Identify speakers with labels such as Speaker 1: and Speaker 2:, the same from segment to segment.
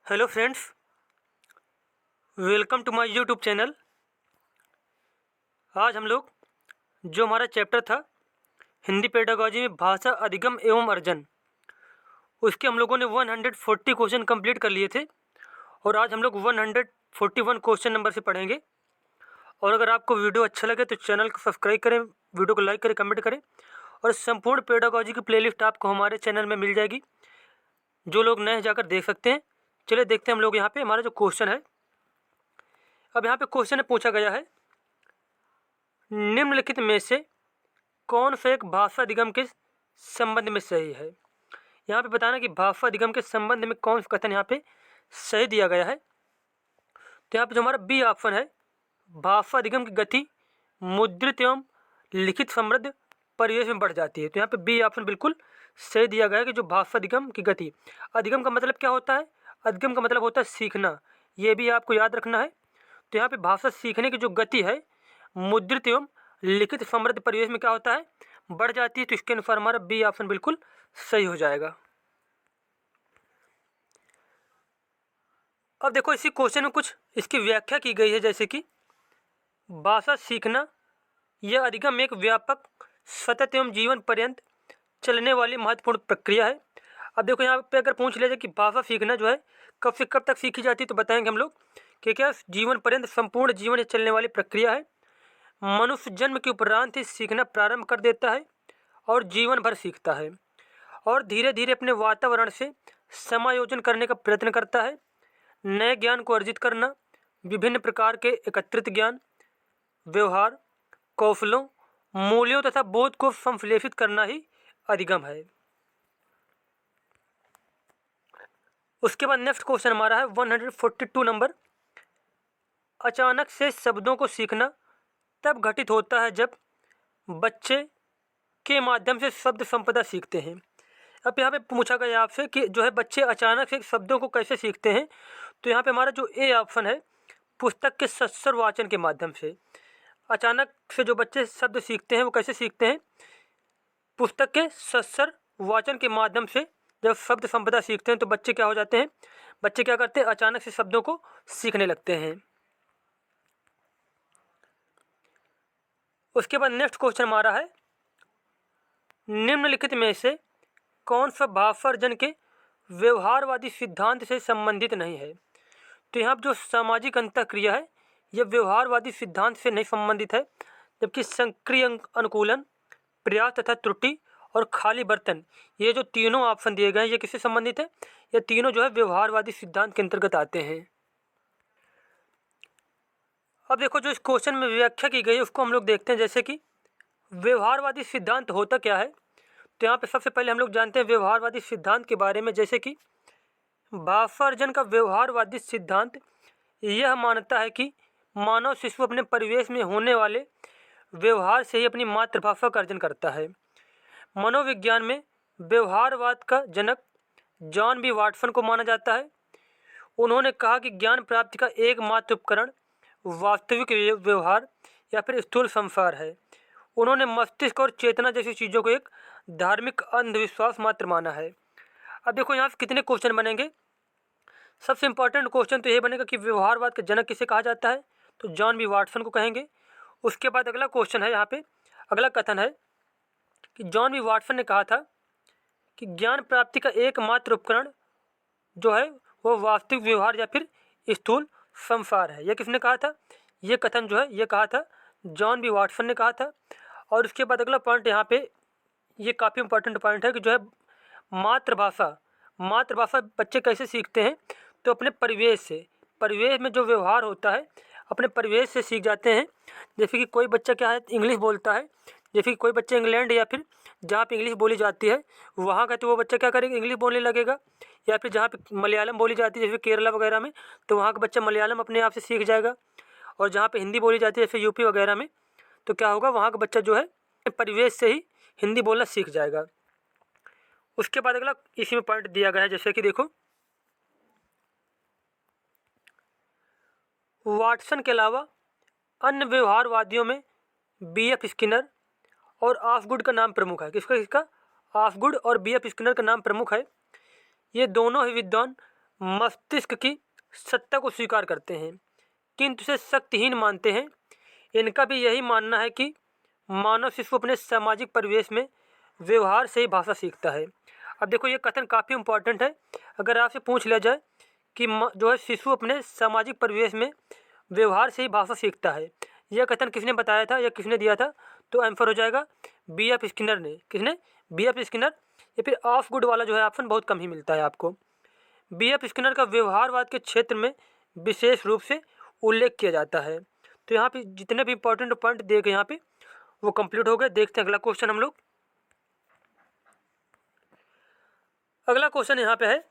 Speaker 1: Hello friends, welcome to my YouTube channel. आज हम लोग जो हमारा चैप्टर था हिंदी पेडागॉजी में भाषा अधिगम एवं अर्जन, उसके हम लोगों ने 140 क्वेश्चन कंप्लीट कर लिए थे और आज हम लोग 141 क्वेश्चन नंबर से पढ़ेंगे। और अगर आपको वीडियो अच्छा लगे तो चैनल को सब्सक्राइब करें, वीडियो को लाइक करें, कमेंट करें। और संपूर्ण पेडागॉजी की प्लेलिस्ट आपको हमारे चैनल में मिल जाएगी, जो लोग नए हैं जाकर देख सकते हैं। चलिए देखते हैं हम लोग यहाँ पे हमारा जो क्वेश्चन है। अब यहाँ पे क्वेश्चन में पूछा गया है, निम्नलिखित में से कौन सा एक भाषा अधिगम के संबंध में सही है। यहाँ पे बताना कि भाषा अधिगम के संबंध में कौन सा कथन यहाँ पे सही दिया गया है। तो यहाँ पे जो हमारा बी ऑप्शन है, भाषा अधिगम की गति मुद्रित एवं लिखित समृद्ध परिवेश में बढ़ जाती है। तो यहाँ पे बी ऑप्शन बिल्कुल सही दिया गया है कि जो भाषा अधिगम की गति, अधिगम का मतलब क्या होता है? अधिगम का मतलब होता है सीखना, ये भी आपको याद रखना है। तो यहाँ पे भाषा सीखने की जो गति है मुद्रित एवं लिखित समृद्ध परिवेश में क्या होता है? बढ़ जाती है। तो इसके अनुसार हमारा बी ऑप्शन बिल्कुल सही हो जाएगा। अब देखो इसी क्वेश्चन में कुछ इसकी व्याख्या की गई है, जैसे कि भाषा सीखना यह अधिगम एक व्यापक सतत एवं जीवन पर्यंत चलने वाली महत्वपूर्ण प्रक्रिया है। अब देखो यहाँ पे अगर पूछ लिया जाए कि भाषा सीखना जो है कब से कब तक सीखी जाती है, तो बताएंगे हम लोग कि क्या जीवन पर्यंत संपूर्ण जीवन चलने वाली प्रक्रिया है। मनुष्य जन्म के उपरांत ही सीखना प्रारंभ कर देता है और जीवन भर सीखता है और धीरे धीरे अपने वातावरण से समायोजन करने का प्रयत्न करता है। नए ज्ञान को अर्जित करना, विभिन्न प्रकार के एकत्रित ज्ञान, व्यवहार, कौशलों, मूल्यों तथा बोध को संश्लेषित करना ही अधिगम है। उसके बाद नेक्स्ट क्वेश्चन हमारा है 142 नंबर। अचानक से शब्दों को सीखना तब घटित होता है जब बच्चे के माध्यम से शब्द संपदा सीखते हैं। अब यहाँ पे पूछा गया आपसे कि जो है बच्चे अचानक से शब्दों को कैसे सीखते हैं। तो यहाँ पे हमारा जो ए ऑप्शन है, पुस्तक के सस्वर वाचन के माध्यम से। अचानक से जो बच्चे शब्द सीखते हैं वो कैसे सीखते हैं? पुस्तक के सस्वर वाचन के माध्यम से जब शब्द संपदा सीखते हैं तो बच्चे क्या हो जाते हैं? बच्चे क्या करते हैं? अचानक से शब्दों को सीखने लगते हैं। उसके बाद नेक्स्ट क्वेश्चन हमारा है, निम्नलिखित में से कौन सा भाषा अर्जन के व्यवहारवादी सिद्धांत से संबंधित नहीं है। तो यहाँ पर जो सामाजिक अंतःक्रिया है यह व्यवहारवादी सिद्धांत से नहीं संबंधित है, जबकि सक्रिय अनुकूलन, प्रयास तथा त्रुटि और खाली बर्तन, ये जो तीनों ऑप्शन दिए गए हैं ये किससे संबंधित है? ये तीनों जो है व्यवहारवादी सिद्धांत के अंतर्गत आते हैं। अब देखो जो इस क्वेश्चन में व्याख्या की गई है उसको हम लोग देखते हैं, जैसे कि व्यवहारवादी सिद्धांत होता क्या है। तो यहाँ पे सबसे पहले हम लोग जानते हैं व्यवहारवादी सिद्धांत के बारे में, जैसे कि भाषा अर्जन का व्यवहारवादी सिद्धांत यह मानता है कि मानव शिशु अपने परिवेश में होने वाले व्यवहार से ही अपनी मातृभाषा का अर्जन करता है। मनोविज्ञान में व्यवहारवाद का जनक जॉन बी वाटसन को माना जाता है। उन्होंने कहा कि ज्ञान प्राप्ति का एकमात्र उपकरण वास्तविक व्यवहार या फिर स्थूल संसार है। उन्होंने मस्तिष्क और चेतना जैसी चीज़ों को एक धार्मिक अंधविश्वास मात्र माना है। अब देखो यहाँ से कितने क्वेश्चन बनेंगे। सबसे इंपॉर्टेंट क्वेश्चन तो ये बनेगा कि व्यवहारवाद का जनक किसे कहा जाता है, तो जॉन बी वाटसन को कहेंगे। उसके बाद अगला क्वेश्चन है, यहाँ पे अगला कथन है कि जॉन बी वाटसन ने कहा था कि ज्ञान प्राप्ति का एकमात्र उपकरण जो है वो वास्तविक व्यवहार या फिर स्थूल संसार है। यह किसने कहा था? ये कथन जो है ये कहा था जॉन बी वाटसन ने कहा था। और उसके बाद अगला पॉइंट यहाँ पे ये काफ़ी इंपॉर्टेंट पॉइंट है कि जो है मातृभाषा बच्चे कैसे सीखते हैं, तो अपने परिवेश से, परिवेश में जो व्यवहार होता है अपने परिवेश से सीख जाते हैं। जैसे कि कोई बच्चा क्या है इंग्लिश बोलता है, जैसे कि कोई बच्चा इंग्लैंड या फिर जहाँ पे इंग्लिश बोली जाती है वहाँ का, तो वो बच्चा क्या करेगा? इंग्लिश बोलने लगेगा। या फिर जहाँ पे मलयालम बोली जाती है जैसे केरला वगैरह में, तो वहाँ का बच्चा मलयालम अपने आप से सीख जाएगा। और जहाँ पे हिंदी बोली जाती है जैसे यूपी वगैरह में, तो क्या होगा? वहाँ का बच्चा जो है परिवेश से ही हिंदी बोलना सीख जाएगा। उसके बाद अगला इसी में पॉइंट दिया गया है, जैसे कि देखो वाटसन के अलावा अन्य व्यवहारवादियों में बी.एफ. स्किनर और ऑफगुड का नाम प्रमुख है। किसका? ऑफगुड और बी.एफ. स्किनर का नाम प्रमुख है। ये दोनों ही विद्वान मस्तिष्क की सत्ता को स्वीकार करते हैं किंतु इसे शक्तिहीन मानते हैं। इनका भी यही मानना है कि मानव शिशु अपने सामाजिक परिवेश में व्यवहार से ही भाषा सीखता है। अब देखो ये कथन काफ़ी इम्पोर्टेंट है। अगर आपसे पूछ लिया जाए कि जो है शिशु अपने सामाजिक परिवेश में व्यवहार से ही भाषा सीखता है, यह कथन किसने बताया था या किसने दिया था, तो आंसर हो जाएगा बी एफ स्किनर ने। किसने? B F Skinner. या फिर ऑफ गुड वाला जो है ऑप्शन बहुत कम ही मिलता है आपको। बी एफ स्किनर का व्यवहारवाद के क्षेत्र में विशेष रूप से उल्लेख किया जाता है। तो यहाँ पे जितने भी इंपॉर्टेंट पॉइंट दिए गए यहाँ पे वो कंप्लीट हो गए। देखते हैं अगला क्वेश्चन हम लोग। अगला क्वेश्चन यहाँ पे है,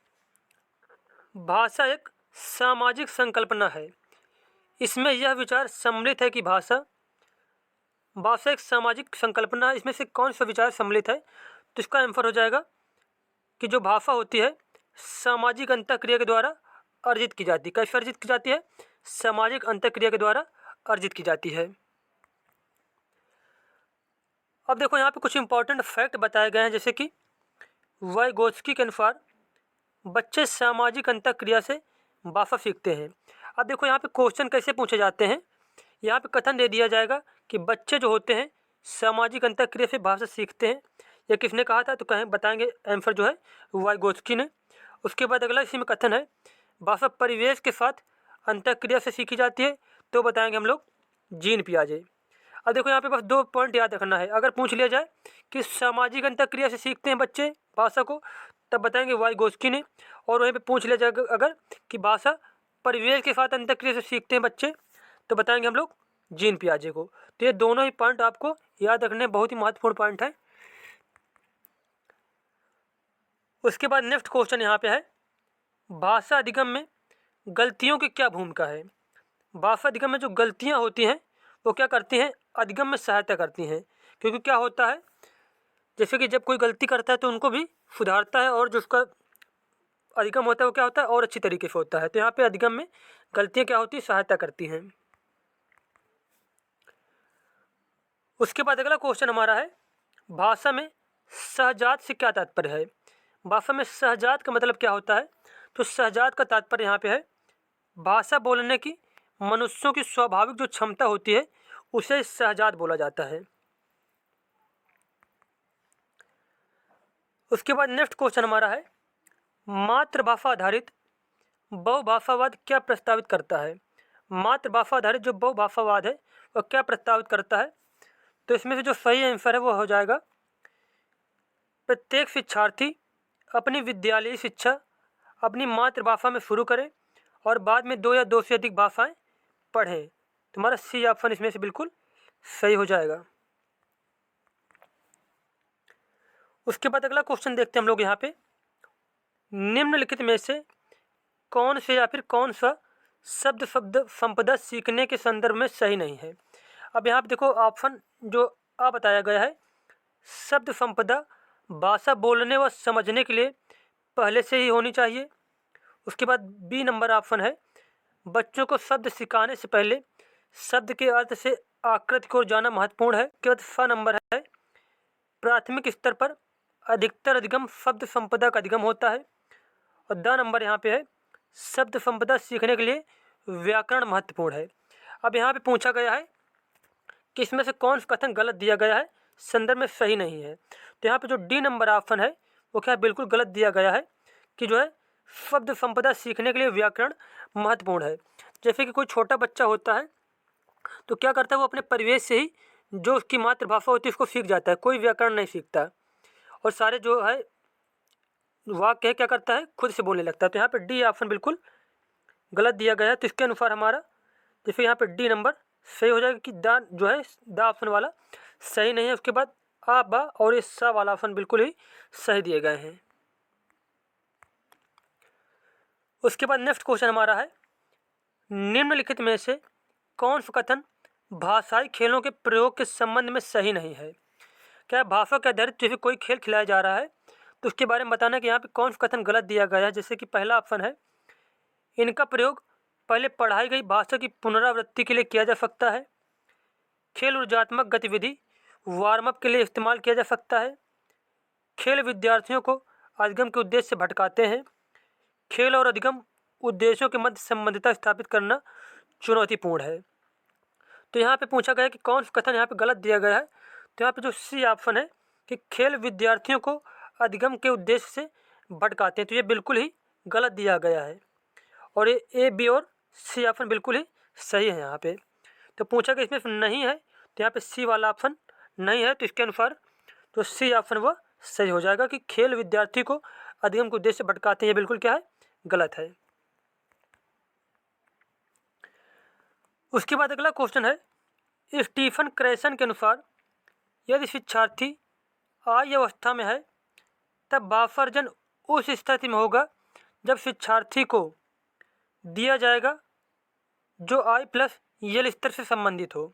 Speaker 1: भाषा एक सामाजिक संकल्पना है। इसमें यह विचार सम्मिलित है कि भाषा एक सामाजिक संकल्पना है। इसमें से कौन सा विचार सम्मिलित है? तो इसका आंसर हो जाएगा कि जो भाषा होती है सामाजिक अंतःक्रिया के द्वारा अर्जित की जाती है। कैसे अर्जित की जाती है? सामाजिक अंतःक्रिया के द्वारा अर्जित की जाती है। अब देखो यहाँ पे कुछ इंपॉर्टेंट फैक्ट बताए गए हैं, जैसे कि वाइगोत्स्की के अनुसार बच्चे सामाजिक अंतःक्रिया से भाषा सीखते हैं। अब देखो यहाँ पे क्वेश्चन कैसे पूछे जाते हैं। यहाँ पे कथन दे दिया जाएगा कि बच्चे जो होते हैं सामाजिक अंतःक्रिया से भाषा सीखते हैं। यह किसने कहा था? तो कहें बताएंगे आंसर जो है वाइगोत्स्की ने। उसके बाद अगला इसी में कथन है, भाषा परिवेश के साथ अंतःक्रिया से सीखी जाती है। तो बताएंगे हम लोग जीन पियाजे। अब देखो यहाँ पे बस 2 पॉइंट याद रखना है। अगर पूछ लिया जाए कि सामाजिक अंतःक्रिया से सीखते हैं बच्चे भाषा को, तब बताएंगे वाइगोत्स्की ने। और वहीं पे पूछ लिया जाए अगर कि भाषा परिवेश के साथ अंतःक्रिया से सीखते हैं बच्चे, तो बताएंगे हम लोग जीन पियाजे को। तो ये दोनों ही पॉइंट आपको याद रखने बहुत ही महत्वपूर्ण पॉइंट है। उसके बाद नेक्स्ट क्वेश्चन यहाँ पे है, भाषा अधिगम में गलतियों की क्या भूमिका है? भाषा अधिगम में जो गलतियाँ होती हैं वो क्या करती हैं? अधिगम में सहायता करती हैं। क्योंकि क्या होता है, जैसे कि जब कोई गलती करता है तो उनको भी सुधारता है, और जो उसका अधिगम होता है वो क्या होता है? और अच्छी तरीके से होता है। तो यहाँ पे अधिगम में गलतियाँ क्या होती है? सहायता करती हैं। उसके बाद अगला क्वेश्चन हमारा है, भाषा में सहजात से क्या तात्पर्य है? भाषा में सहजात का मतलब क्या होता है? तो सहजात का तात्पर्य यहाँ पे है, भाषा बोलने की मनुष्यों की स्वाभाविक जो क्षमता होती है उसे सहजात बोला जाता है। उसके बाद नेक्स्ट क्वेश्चन हमारा है, मातृभाषा आधारित बहुभाषावाद क्या प्रस्तावित करता है? मातृभाषा आधारित जो बहुभाषावाद है वह क्या प्रस्तावित करता है? तो इसमें से जो सही आंसर है वो हो जाएगा, प्रत्येक शिक्षार्थी अपनी विद्यालयी शिक्षा अपनी मातृभाषा में शुरू करें और बाद में 2 या 2 से अधिक भाषाएं पढ़ें। तुम्हारा सी ऑप्शन इसमें से बिल्कुल सही हो जाएगा। उसके बाद अगला क्वेश्चन देखते हैं हम लोग यहाँ पे, निम्नलिखित में से कौन से या फिर कौन सा शब्द संपदा सीखने के संदर्भ में सही नहीं है? अब यहाँ पे देखो ऑप्शन जो बताया गया है, शब्द संपदा भाषा बोलने व समझने के लिए पहले से ही होनी चाहिए। उसके बाद बी नंबर ऑप्शन है, बच्चों को शब्द सिखाने से पहले शब्द के अर्थ से आकृति को जाना महत्वपूर्ण है। उसके बाद फ नंबर है, प्राथमिक स्तर पर अधिकतर अधिगम शब्द संपदा का अधिगम होता है। और द नंबर यहाँ पे है, शब्द संपदा सीखने के लिए व्याकरण महत्वपूर्ण है। अब यहाँ पे पूछा गया है कि इसमें से कौन सा कथन गलत दिया गया है, संदर्भ में सही नहीं है। तो यहाँ पे जो डी नंबर ऑप्शन है वो क्या बिल्कुल गलत दिया गया है कि जो है शब्द संपदा सीखने के लिए व्याकरण महत्वपूर्ण है। जैसे कि कोई छोटा बच्चा होता है तो क्या करता है, वो अपने परिवेश से ही जो उसकी मातृभाषा होती है उसको सीख जाता है, कोई व्याकरण नहीं सीखता, और सारे जो है वाक्य क्या करता है, खुद से बोलने लगता है। तो यहाँ पे डी ऑप्शन बिल्कुल गलत दिया गया है। तो इसके अनुसार हमारा जैसे यहाँ पे डी नंबर सही हो जाएगा कि द जो है द ऑप्शन वाला सही नहीं है। उसके बाद आ बा और इस सा वाला ऑप्शन बिल्कुल ही सही दिए गए हैं। उसके बाद नेक्स्ट क्वेश्चन हमारा है, निम्नलिखित में से कौन सा कथन भाषाई खेलों के प्रयोग के संबंध में सही नहीं है? क्या भाषा के आधारित जैसे कोई खेल खिलाया जा रहा है तो उसके बारे में बताना कि यहाँ पे कौन सा कथन गलत दिया गया है। जैसे कि पहला ऑप्शन है, इनका प्रयोग पहले पढ़ाई गई भाषा की पुनरावृत्ति के लिए किया जा सकता है। खेल ऊर्जात्मक गतिविधि वार्म अप के लिए इस्तेमाल किया जा सकता है। खेल विद्यार्थियों को अधिगम के उद्देश्य से भटकाते हैं। खेल और अधिगम उद्देश्यों के मध्य संबंधितता स्थापित करना चुनौतीपूर्ण है। तो यहाँ पे पूछा गया कि कौन सा कथन यहाँ पे गलत दिया गया है। तो यहाँ पे जो सी ऑप्शन है कि खेल विद्यार्थियों को अधिगम के उद्देश्य से भटकाते हैं, तो ये बिल्कुल ही गलत दिया गया है। और ये ए, बी और सी ऑप्शन बिल्कुल ही सही है यहाँ पे। तो पूछा कि इसमें नहीं है, तो यहाँ पे सी वाला ऑप्शन नहीं है, तो इसके अनुसार तो सी ऑप्शन वह सही हो जाएगा कि खेल विद्यार्थी को अधिगम के उद्देश्य से भटकाते हैं, ये बिल्कुल क्या है, गलत है। उसके बाद अगला क्वेश्चन है, स्टीफन क्रेसन के अनुसार यदि शिक्षार्थी आय अवस्था में है तब बाफर्जन उस स्थिति में होगा जब शिक्षार्थी को दिया जाएगा जो आई प्लस यल स्तर से संबंधित हो।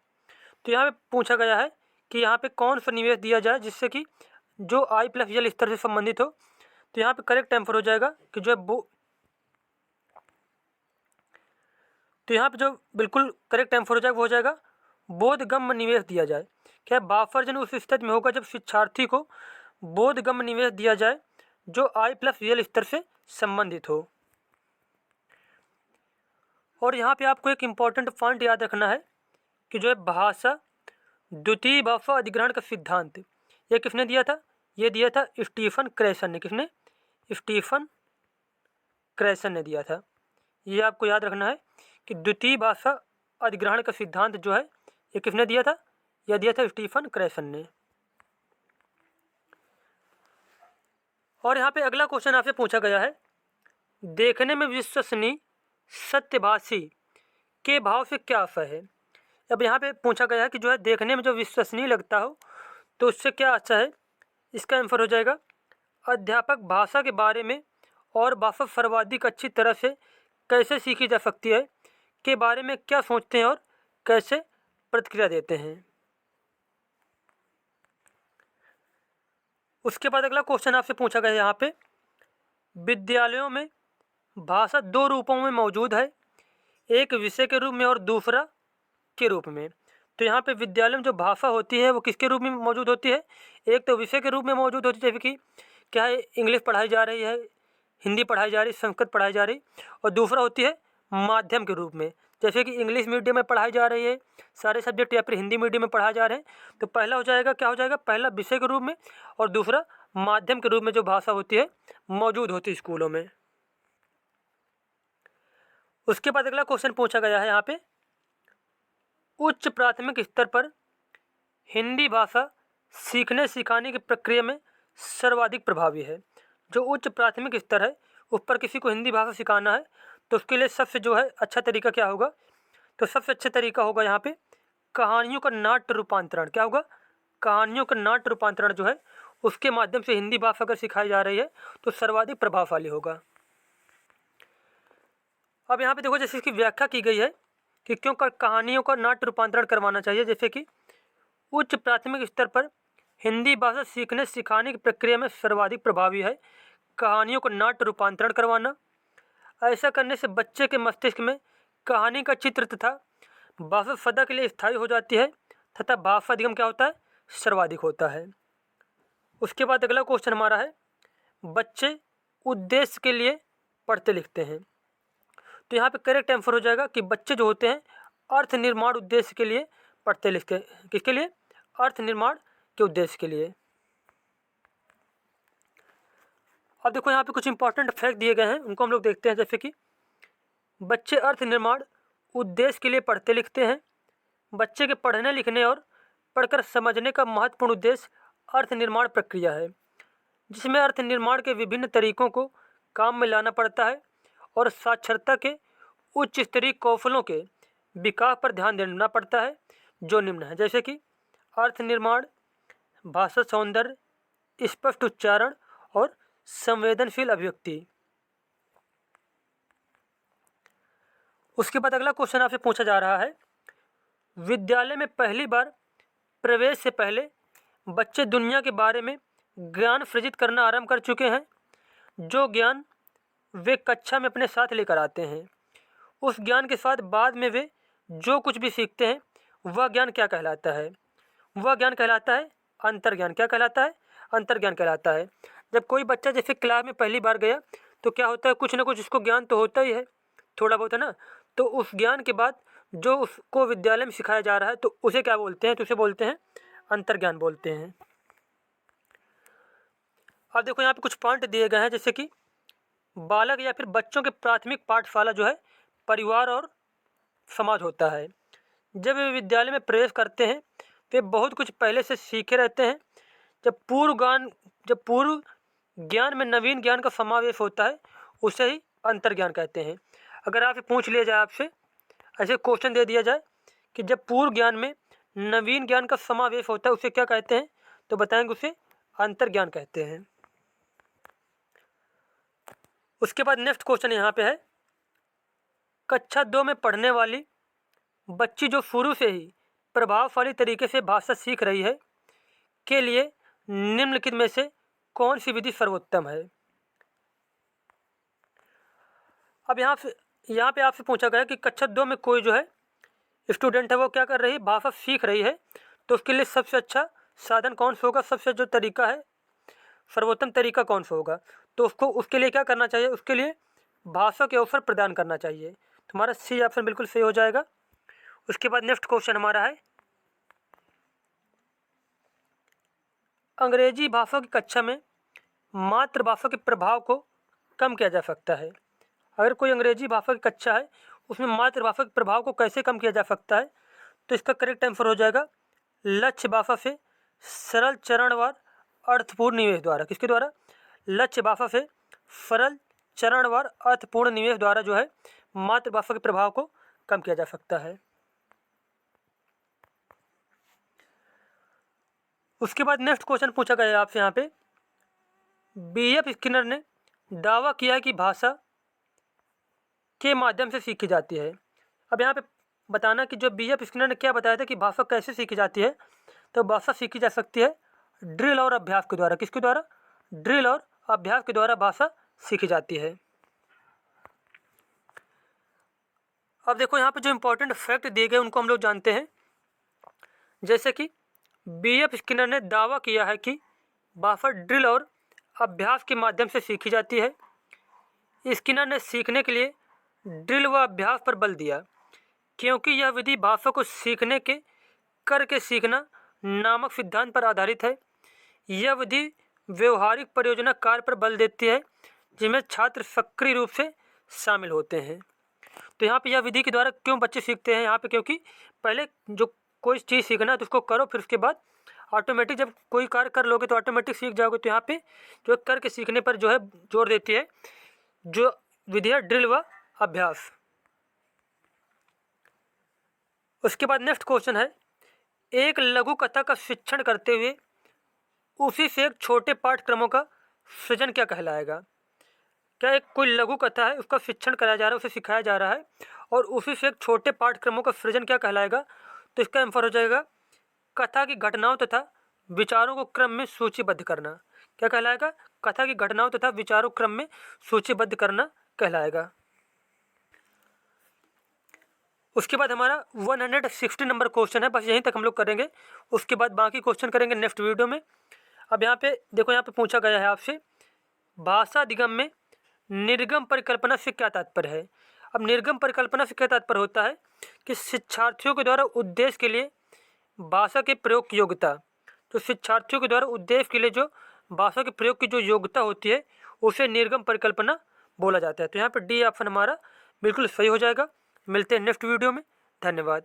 Speaker 1: तो यहाँ पे पूछा गया है कि यहाँ पे कौन सा निवेश दिया जाए जिससे कि जो आई प्लस यल स्तर से संबंधित हो। तो यहाँ पे करेक्ट आंसर हो जाएगा कि जो है तो यहाँ पे जो बिल्कुल करेक्ट आंसर हो जाएगा वो हो जाएगा बोधगम्य निवेश दिया जाए। क्या बाफर्जन उस स्थिति में होगा जब शिक्षार्थी को बोधगम्य निवेश दिया जाए जो आई प्लस यल स्तर से संबंधित हो। और यहाँ पे आपको एक इम्पॉर्टेंट पॉइंट याद रखना है कि जो है भाषा द्वितीय भाषा अधिग्रहण का सिद्धांत, ये किसने दिया था, ये दिया था स्टीफन क्रेसन ने। किसने, स्टीफन क्रेसन ने दिया था। ये आपको याद रखना है कि द्वितीय भाषा अधिग्रहण का सिद्धांत जो है ये किसने दिया था, यह दिया था स्टीफन क्रेसन ने। और यहाँ पे अगला क्वेश्चन आपसे पूछा गया है, देखने में विश्वसनीय सत्यभाषी के भाव से क्या आशय है। अब यहाँ पे पूछा गया है कि जो है देखने में जो विश्वसनीय लगता हो तो उससे क्या आशय है। इसका आंसर हो जाएगा अध्यापक भाषा के बारे में और भाषा सर्वाधिक अच्छी तरह से कैसे सीखी जा सकती है के बारे में क्या सोचते हैं और कैसे प्रतिक्रिया देते हैं। उसके बाद अगला क्वेश्चन आपसे पूछा गया है यहाँ पे, विद्यालयों में भाषा दो रूपों में मौजूद है, एक विषय के रूप में और दूसरा के रूप में। तो यहाँ पे विद्यालय में जो भाषा होती है वो किसके रूप में मौजूद होती है, एक तो विषय के रूप में मौजूद होती है, जैसे कि क्या है, इंग्लिश पढ़ाई जा रही है, हिंदी पढ़ाई जा रही, संस्कृत पढ़ाई जा रही, और दूसरा होती है माध्यम के रूप में, जैसे कि इंग्लिश मीडियम में पढ़ाई जा रही है सारे सब्जेक्ट, या फिर हिंदी मीडियम में पढ़ाए जा रहे हैं। तो पहला हो जाएगा, क्या हो जाएगा, पहला विषय के रूप में और दूसरा माध्यम के रूप में जो भाषा होती है मौजूद होती है स्कूलों में। उसके बाद अगला क्वेश्चन पूछा गया है यहाँ पे, उच्च प्राथमिक स्तर पर हिंदी भाषा सीखने सिखाने की प्रक्रिया में सर्वाधिक प्रभावी है। जो उच्च प्राथमिक स्तर है उस पर किसी को हिंदी भाषा सिखाना है तो उसके लिए सबसे जो है अच्छा तरीका क्या होगा, तो सबसे अच्छा तरीका होगा यहाँ पे कहानियों का नाट्य रूपांतरण। क्या होगा, कहानियों का नाट्य रूपांतरण जो है उसके माध्यम से हिंदी भाषा अगर सिखाई जा रही है तो सर्वाधिक प्रभावशाली होगा। अब यहाँ पे देखो जैसे इसकी व्याख्या की गई है कि क्यों कहानियों का नाट्य रूपांतरण करवाना चाहिए। जैसे कि उच्च प्राथमिक स्तर पर हिंदी भाषा सीखने सिखाने की प्रक्रिया में सर्वाधिक प्रभावी है कहानियों को नाट्य रूपांतरण करवाना। ऐसा करने से बच्चे के मस्तिष्क में कहानी का चित्र तथा भाषा सदा के लिए स्थायी हो जाती है तथा भाषा अधिगम क्या होता है, सर्वाधिक होता है। उसके बाद अगला क्वेश्चन हमारा है, बच्चे उद्देश्य के लिए पढ़ते लिखते हैं। तो यहाँ पे करेक्ट आंसर हो जाएगा कि बच्चे जो होते हैं अर्थ निर्माण उद्देश्य के लिए पढ़ते लिखते हैं। किसके लिए, अर्थ निर्माण के उद्देश्य के लिए। अब देखो यहाँ पे कुछ इंपॉर्टेंट फैक्ट दिए गए हैं, उनको हम लोग देखते हैं। जैसे कि बच्चे अर्थ निर्माण उद्देश्य के लिए पढ़ते लिखते हैं। बच्चे के पढ़ने लिखने और पढ़कर समझने का महत्वपूर्ण उद्देश्य अर्थ निर्माण प्रक्रिया है, जिसमें अर्थ निर्माण के विभिन्न तरीकों को काम में लाना पड़ता है और साक्षरता के उच्च स्तरीय कौशलों के विकास पर ध्यान देना पड़ता है, जो निम्न है। जैसे कि अर्थ निर्माण, भाषा सौंदर्य, स्पष्ट उच्चारण और संवेदनशील अभिव्यक्ति। उसके बाद अगला क्वेश्चन आपसे पूछा जा रहा है, विद्यालय में पहली बार प्रवेश से पहले बच्चे दुनिया के बारे में ज्ञान सृजित करना आरंभ कर चुके हैं। जो ज्ञान वे कक्षा में अपने साथ लेकर आते हैं, उस ज्ञान के साथ बाद में वे जो कुछ भी सीखते हैं वह ज्ञान क्या कहलाता है, वह ज्ञान कहलाता है अंतर्ज्ञान। क्या कहलाता है, अंतर्ज्ञान कहलाता है। जब कोई बच्चा जैसे क्लास में पहली बार गया तो क्या होता है, कुछ ना कुछ उसको ज्ञान तो होता ही है, थोड़ा बहुत, है ना। तो उस ज्ञान के बाद जो उसको विद्यालय में सिखाया जा रहा है तो उसे क्या बोलते हैं, तो उसे बोलते हैं अंतर्ज्ञान बोलते हैं। अब देखो यहाँ पे कुछ पॉइंट दिए गए हैं, जैसे कि बालक या फिर बच्चों के प्राथमिक पाठशाला जो है परिवार और समाज होता है। जब वे विद्यालय में प्रवेश करते हैं वे बहुत कुछ पहले से सीखे रहते हैं। जब पूर्व ज्ञान में नवीन ज्ञान का समावेश होता है उसे ही अंतर्ज्ञान कहते हैं। अगर आपसे पूछ लिया जाए, आपसे ऐसे क्वेश्चन दे दिया जाए कि जब पूर्व ज्ञान में नवीन ज्ञान का समावेश होता है उसे क्या कहते हैं, तो बताएंगे उसे अंतर्ज्ञान कहते हैं। उसके बाद नेक्स्ट क्वेश्चन यहाँ पे है, कक्षा 2 में पढ़ने वाली बच्ची जो शुरू से ही प्रभावशाली तरीके से भाषा सीख रही है के लिए निम्नलिखित में से कौन सी विधि सर्वोत्तम है। अब यहाँ पे आपसे पूछा गया कि कक्षा 2 में कोई जो है स्टूडेंट है वो क्या कर रही है, भाषा सीख रही है, तो उसके लिए सबसे अच्छा साधन कौन सा होगा, सबसे जो तरीका है सर्वोत्तम तरीका कौन सा होगा, तो उसके लिए क्या करना चाहिए, उसके लिए भाषा के अवसर प्रदान करना चाहिए। तुम्हारा सी ऑप्शन बिल्कुल सही हो जाएगा। उसके बाद नेक्स्ट क्वेश्चन हमारा है, अंग्रेजी भाषा की कक्षा में मातृभाषा के प्रभाव को कम किया जा सकता है। अगर कोई अंग्रेजी भाषा की कक्षा है उसमें मातृभाषा के प्रभाव को कैसे कम किया जा सकता है, तो इसका करेक्ट आंसर हो जाएगा लक्ष्य भाषा से सरल चरणवार अर्थपूर्ण निवेश द्वारा। किसके द्वारा, लक्ष्य भाषा से सरल चरणवार अर्थपूर्ण निवेश द्वारा जो है मातृभाषा के प्रभाव को कम किया जा सकता है। उसके बाद नेक्स्ट क्वेश्चन पूछा गया है आपसे यहाँ पे, B.F. स्किनर ने दावा किया कि भाषा के माध्यम से सीखी जाती है। अब यहाँ पे बताना कि जो B.F. स्किनर ने क्या बताया था कि भाषा कैसे सीखी जाती है, तो भाषा सीखी जा सकती है ड्रिल और अभ्यास के द्वारा। किसके द्वारा, ड्रिल और अभ्यास के द्वारा भाषा सीखी जाती है। अब देखो यहाँ पे जो इंपॉर्टेंट फैक्ट दिए गए उनको हम लोग जानते हैं, जैसे कि B.F. स्किनर ने दावा किया है कि भाषा ड्रिल और अभ्यास के माध्यम से सीखी जाती है। स्किनर ने सीखने के लिए ड्रिल व अभ्यास पर बल दिया क्योंकि यह विधि भाषा को सीखने के करके सीखना नामक सिद्धांत पर आधारित है। यह विधि व्यवहारिक परियोजना कार्य पर बल देती है जिसमें छात्र सक्रिय रूप से शामिल होते हैं। तो यहाँ पे यह विधि के द्वारा क्यों बच्चे सीखते हैं यहाँ पे, क्योंकि पहले जो कोई चीज़ सीखना है तो उसको करो, फिर उसके बाद ऑटोमेटिक जब कोई कार्य कर लोगे तो ऑटोमेटिक सीख जाओगे। तो यहाँ पे जो करके सीखने पर जो है जोर देती है जो विधि है ड्रिल व अभ्यास। उसके बाद नेक्स्ट क्वेश्चन है, एक लघु कथा का शिक्षण करते हुए उसी से एक छोटे पाठ्यक्रमों का सृजन क्या कहलाएगा। क्या एक कोई लघु कथा है उसका शिक्षण कराया जा रहा है, उसे सिखाया जा रहा है और उसी से एक छोटे पाठ्यक्रमों का सृजन क्या कहलाएगा, तो इसका आंसर हो जाएगा कथा की घटनाओं तथा विचारों को क्रम में सूचीबद्ध करना। क्या कहलाएगा, कथा की घटनाओं तथा विचारों क्रम में सूचीबद्ध करना कहलाएगा। उसके बाद हमारा 160 नंबर क्वेश्चन है, बस यहीं तक हम लोग करेंगे, उसके बाद बाकी क्वेश्चन करेंगे नेक्स्ट वीडियो में। अब यहाँ पे देखो, यहाँ पे पूछा गया है आपसे, भाषा अधिगम में निर्गम परिकल्पना से क्या तात्पर्य है। अब निर्गम परिकल्पना से क्या तात्पर्य होता है कि शिक्षार्थियों के द्वारा उद्देश्य के लिए भाषा के प्रयोग की योग्यता, तो शिक्षार्थियों के द्वारा उद्देश्य के लिए जो भाषा के प्रयोग की जो योग्यता होती है उसे निर्गम परिकल्पना बोला जाता है। तो यहाँ पर डी ऑप्शन हमारा बिल्कुल सही हो जाएगा। मिलते हैं नेक्स्ट वीडियो में, धन्यवाद।